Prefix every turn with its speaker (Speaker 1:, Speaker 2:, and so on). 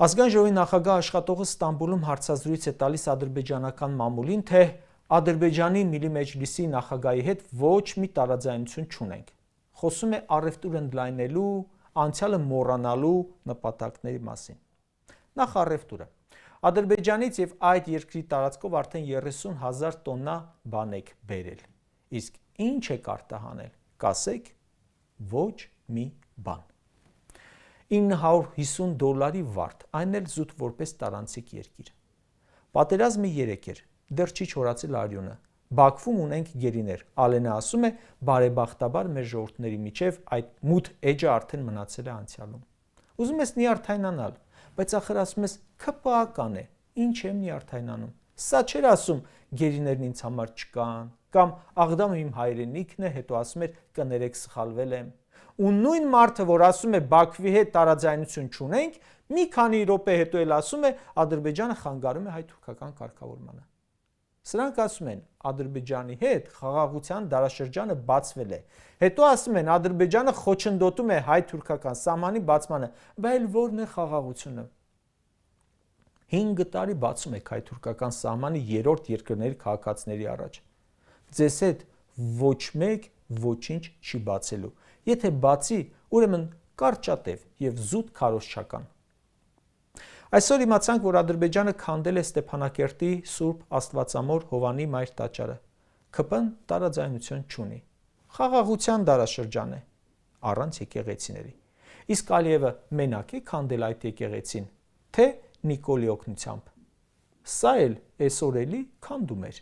Speaker 1: Ազգային ժողովի նախագահ աշխատողը Ստամբուլում հարցազրույց է տալիս ադրբեջանական մամուլին, թե Ադրբեջանի Միլի Մեջլիսի նախագահի հետ ոչ մի տարաձայնություն չունենք։ Խոսում է առևտուր ընդլայնելու, անցյալը մոռանալու նպատակների մասին։ Նախ առևտուրը։ Ադրբեջանից եւ այդ երկրի տարածքով արդեն 30,000 տոննա բան եք բերել։ Իսկ ինչ եք արտահանել։ Կասեք, ոչ մի բան։ $950 վարդ, այն էլ զուտ որպես տարանցիկ երկիր։ Պատերազմը 3 էր, դեռ չի չորացել արյունը։ Բաքվում ունենք գերիներ։ Ալենը ասում է, բարեբախտաբար մեր ժողովուրդների միջև այդ մութ էջը արդեն մնացել է անցյալում։ Ուզում ես նյարդայնանալ, բայց ախր ասում ես ՔՊԱ-կան է, ինչ եմ նյարդայնանում։ Սա չէր ասում գերիներն ինձ համար չկան, կամ Աղդամը իմ հայրենիքն է, հետո ասում էր կներեք սխալվել եմ։ Ու նույն մարդը, որ ասում է Բաքվի հետ տարաձայնություն չունենք, մի քանի րոպե հետո էլ ասում է Ադրբեջանը խանգարում է հայ-թուրքական կարգավորմանը։ Սրանք ասում են Ադրբեջանի հետ խաղաղության դարաշրջանը բացվել է։ Հետո ասում են Ադրբեջանը խոչընդոտում է հայ-թուրքական սահմանի բացմանը, բայց ո՞րն է խաղաղությունը։ 5 տարի բացում եք հայ-թուրքական սահմանը երրորդ երկրների քաղաքացիների առաջ։ Ձեզ հետ ոչ մեկ ոչինչ չի բացելու։ Եթե բացի, ուրեմն կարճատև եւ զուտ քարոզչական։ Այսօր իմացանք, որ Ադրբեջանը քանդել է Ստեփանակերտի Սուրբ Աստվածամոր Հովանի մայր տաճարը։ ՔՊ-ն տարաձայնություն չունի։ Խաղաղության դարաշրջան է, առանց եկեղեցիների։ Իսկ Ալիևը մենակ է քանդել այդ եկեղեցին, թե Նիկոլի օգնությամբ։ Սա էլ այսօր էլի քանդում էր։